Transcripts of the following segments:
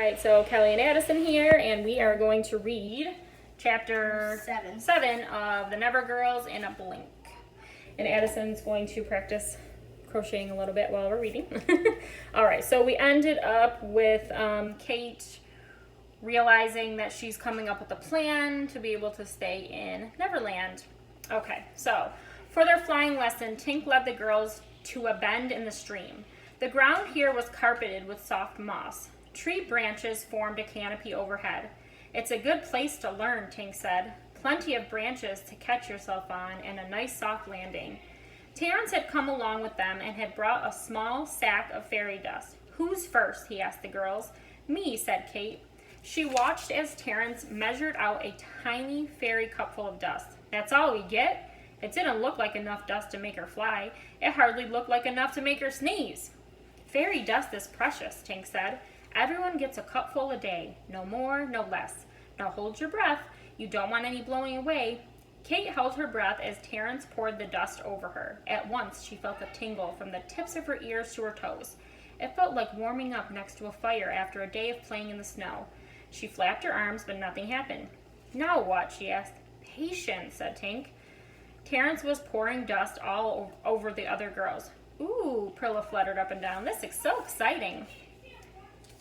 right, so Kelly and Addison here, and we are going to read chapter 7 of The Never Girls in a Blink. And Addison's going to practice crocheting a little bit while we're reading. All right, so we ended up with Kate realizing that she's coming up with a plan to be able to stay in Neverland. Okay, so for their flying lesson, Tink led the girls to a bend in the stream. The ground here was carpeted with soft moss. Tree branches formed a canopy overhead. "It's a good place to learn," Tink said. "Plenty of branches to catch yourself on and a nice soft landing." Terrence had come along with them and had brought a small sack of fairy dust. "Who's first?" he asked the girls. "Me," said Kate. She watched as Terrence measured out a tiny fairy cupful of dust. "That's all we get?" It didn't look like enough dust to make her fly. It hardly looked like enough to make her sneeze. "Fairy dust is precious," Tink said. "Everyone gets a cupful a day. No more, no less. Now hold your breath. You don't want any blowing away." Kate held her breath as Terrence poured the dust over her. At once, she felt a tingle from the tips of her ears to her toes. It felt like warming up next to a fire after a day of playing in the snow. She flapped her arms, but nothing happened. "Now what?" she asked. "Patience," said Tink. Terrence was pouring dust all over the other girls. "Ooh," Prilla fluttered up and down. "This is so exciting."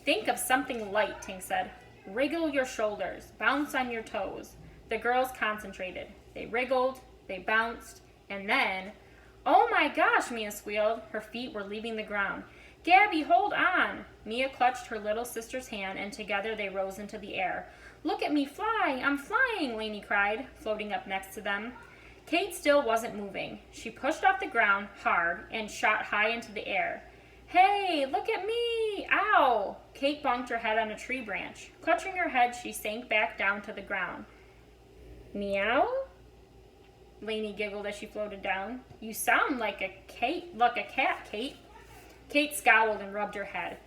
"Think of something light," Tink said. "Wriggle your shoulders. Bounce on your toes." The girls concentrated. They wriggled, they bounced, and then... "Oh my gosh," Mia squealed. Her feet were leaving the ground. "Gabby, hold on." Mia clutched her little sister's hand, and together they rose into the air. "Look at me fly. I'm flying," Lainey cried, floating up next to them. Kate still wasn't moving. She pushed off the ground hard and shot high into the air. "Hey, look at me! Ow!" Kate bumped her head on a tree branch. Clutching her head, she sank back down to the ground. "Meow?" Lainey giggled as she floated down. "You sound like a cat, Kate." Kate scowled and rubbed her head.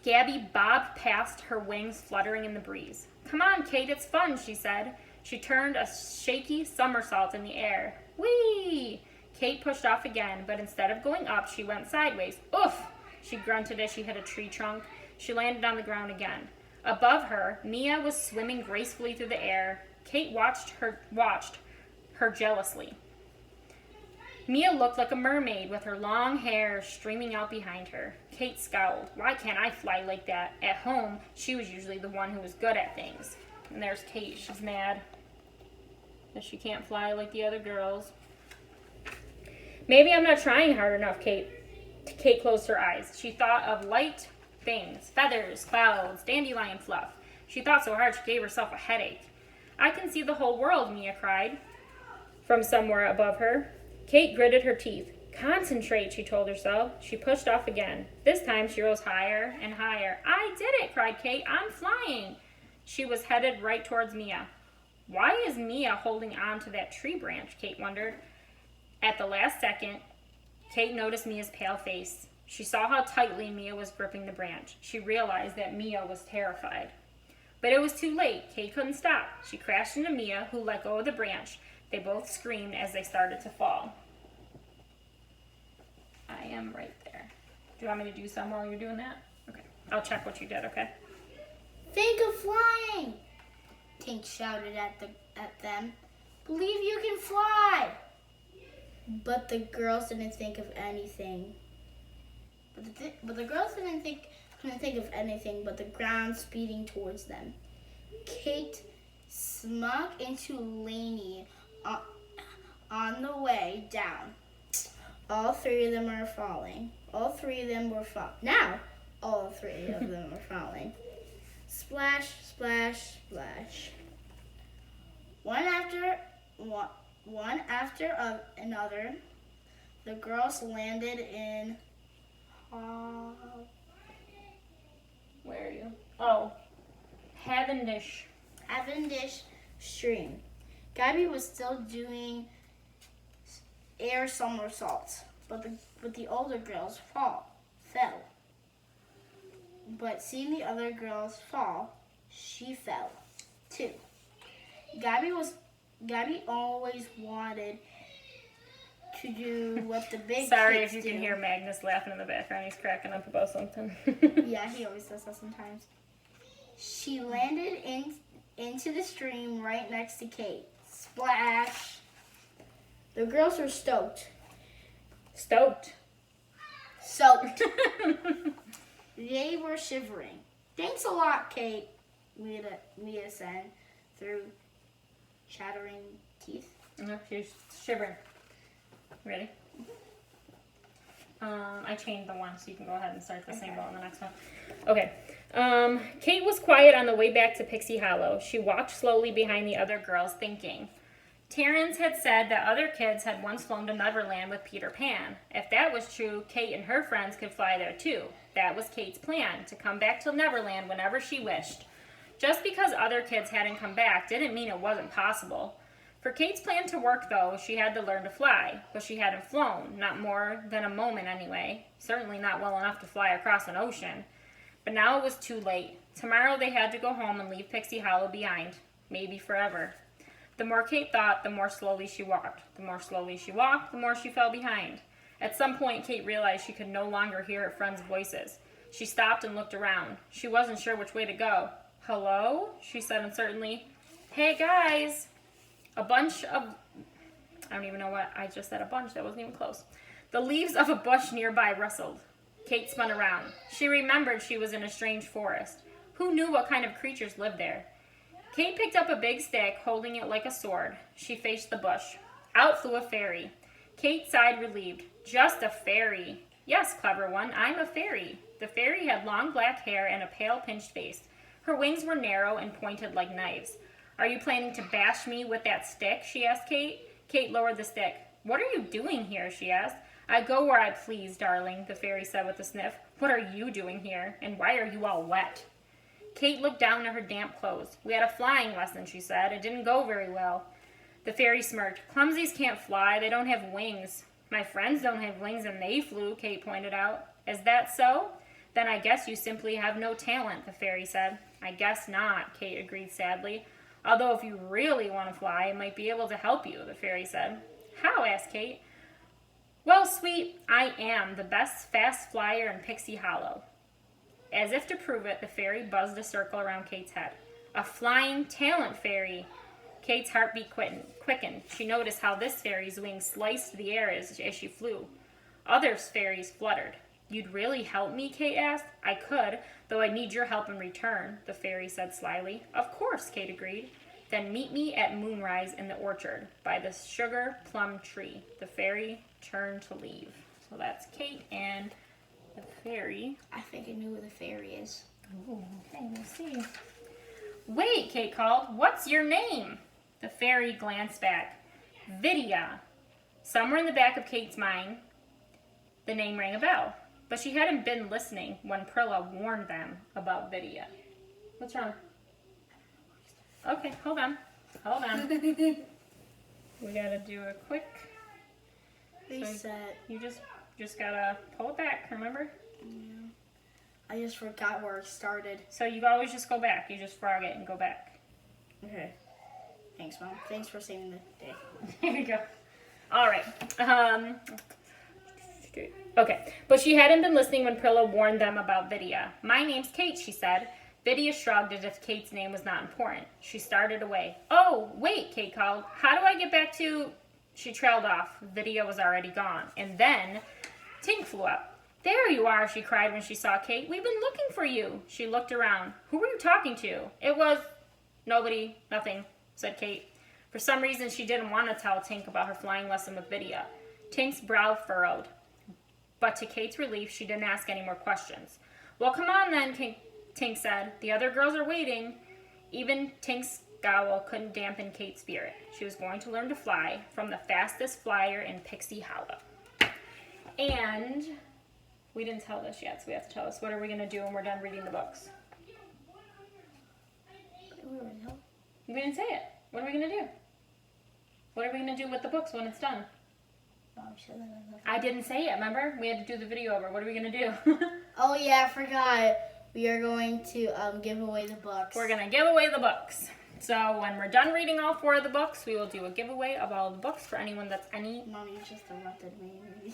Gabby bobbed past, her wings fluttering in the breeze. "Come on, Kate, it's fun," she said. She turned a shaky somersault in the air. "Whee!" Kate pushed off again, but instead of going up, she went sideways. "Oof!" she grunted as she hit a tree trunk. She landed on the ground again. Above her, Mia was swimming gracefully through the air. Kate watched her jealously. Mia looked like a mermaid with her long hair streaming out behind her. Kate scowled. Why can't I fly like that? At home, she was usually the one who was good at things. And there's Kate. She's mad that she can't fly like the other girls. "Maybe I'm not trying hard enough, Kate." Kate closed her eyes. She thought of light things, feathers, clouds, dandelion fluff. She thought so hard she gave herself a headache. "I can see the whole world," Mia cried from somewhere above her. Kate gritted her teeth. "Concentrate," she told herself. She pushed off again. This time she rose higher and higher. "I did it," cried Kate. "I'm flying." She was headed right towards Mia. Why is Mia holding on to that tree branch? Kate wondered. At the last second, Kate noticed Mia's pale face. She saw how tightly Mia was gripping the branch. She realized that Mia was terrified. But it was too late. Kate couldn't stop. She crashed into Mia, who let go of the branch. They both screamed as they started to fall. I am right there. Do you want me to do some while you're doing that? Okay. I'll check what you did, okay? "Think of flying!" Tink shouted at them. "Believe you can fly!" But the girls didn't think of anything. But the girls couldn't think of anything but the ground speeding towards them. Kate smacked into Lainey on the way down. All three of them are falling. All three of them were falling. Now, all three of them are falling. Splash, splash, splash. One after another, the girls landed in... Where are you? Oh, Cavendish Stream. Gabby was still doing air somersaults, but the older girls fell. But seeing the other girls fall, she fell too. Gabby always wanted to do what the big Sorry kids if you do. can hear Magnus laughing in the background. He's cracking up about something. Yeah, he always does that sometimes. She landed into the stream right next to Kate. Splash! The girls were stoked. Stoked. Soaked. They were shivering. Thanks a lot, Kate, Mia said through chattering teeth. She's shivering. Ready? I changed the one, so you can go ahead and start the same ball on the next one. Okay. Kate was quiet on the way back to Pixie Hollow. She walked slowly behind the other girls, thinking. Terrence had said that other kids had once flown to Neverland with Peter Pan. If that was true, Kate and her friends could fly there too. That was Kate's plan, to come back to Neverland whenever she wished. Just because other kids hadn't come back didn't mean it wasn't possible. For Kate's plan to work, though, she had to learn to fly, but she hadn't flown, not more than a moment anyway. Certainly not well enough to fly across an ocean. But now it was too late. Tomorrow they had to go home and leave Pixie Hollow behind, maybe forever. The more Kate thought, the more slowly she walked. The more slowly she walked, the more she fell behind. At some point, Kate realized she could no longer hear her friends' voices. She stopped and looked around. She wasn't sure which way to go. "Hello?" she said uncertainly. "Hey, guys!" A bunch of... I don't even know what I just said. A bunch. That wasn't even close. The leaves of a bush nearby rustled. Kate spun around. She remembered she was in a strange forest. Who knew what kind of creatures lived there? Kate picked up a big stick, holding it like a sword. She faced the bush. Out flew a fairy. Kate sighed, relieved. "Just a fairy." "Yes, clever one, I'm a fairy." The fairy had long black hair and a pale, pinched face. Her wings were narrow and pointed like knives. "Are you planning to bash me with that stick?" she asked Kate. Kate lowered the stick. "What are you doing here?" she asked. "I go where I please, darling," the fairy said with a sniff. "What are you doing here? And why are you all wet?" Kate looked down at her damp clothes. "We had a flying lesson," she said. "It didn't go very well." The fairy smirked. "Clumsies can't fly. They don't have wings." "My friends don't have wings and they flew," Kate pointed out. "Is that so? Then I guess you simply have no talent," the fairy said. "I guess not," Kate agreed sadly. "Although if you really want to fly, I might be able to help you," the fairy said. "How?" asked Kate. "Well, sweet, I am the best fast flyer in Pixie Hollow." As if to prove it, the fairy buzzed a circle around Kate's head. "A flying talent fairy." Kate's heartbeat quickened. She noticed how this fairy's wings sliced the air as she flew. Other fairies fluttered. "You'd really help me?" Kate asked. "I could, though I need your help in return," the fairy said slyly. "Of course," Kate agreed. "Then meet me at moonrise in the orchard, by the sugar plum tree." The fairy turned to leave. So that's Kate and the fairy. I think I know who the fairy is. Oh, okay, we'll see. "Wait," Kate called. "What's your name?" The fairy glanced back. "Vidya." Somewhere in the back of Kate's mind, the name rang a bell. But she hadn't been listening when Prilla warned them about Vidya. What's wrong? Okay, hold on. Hold on. We gotta do a quick Reset. You just gotta pull it back, remember? Yeah. I just forgot where it started. So you always just go back. You just frog it and go back. Okay. Thanks, Mom. Thanks for saving the day. Here we go. All right. Okay. But she hadn't been listening when Prilla warned them about Vidya. "My name's Kate," she said. Vidya shrugged as if Kate's name was not important. She started away. "Oh, wait," Kate called. "How do I get back to..." She trailed off. Vidya was already gone. And then Tink flew up. "There you are," she cried when she saw Kate. "We've been looking for you." She looked around. "Who were you talking to?" "It was..." "Nobody. Nothing," said Kate. For some reason, she didn't want to tell Tink about her flying lesson with Vidya. Tink's brow furrowed. But to Kate's relief, she didn't ask any more questions. "Well, come on then," Tink said. "The other girls are waiting." Even Tink's scowl couldn't dampen Kate's spirit. She was going to learn to fly from the fastest flyer in Pixie Hollow. And we didn't tell this yet, so we have to tell us. What are we going to do when we're done reading the books? We didn't say it. What are we going to do? What are we going to do with the books when it's done? I didn't say it, remember? We had to do the video over. What are we going to do? Oh, yeah, I forgot. We are going to give away the books. We're going to give away the books So when we're done reading all 4 of the books, we will do a giveaway of all of the books for anyone that's any. Mommy just interrupted me.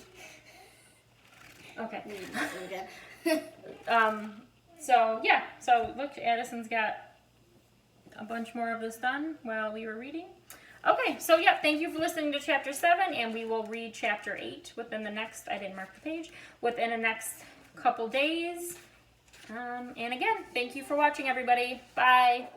Okay. We need to do it again. So yeah, so look, Addison's got a bunch more of this done while we were reading. Okay, so yeah, thank you for listening to chapter 7, and we will read chapter 8 within the next, I didn't mark the page, within the next couple days. And again, thank you for watching, everybody. Bye.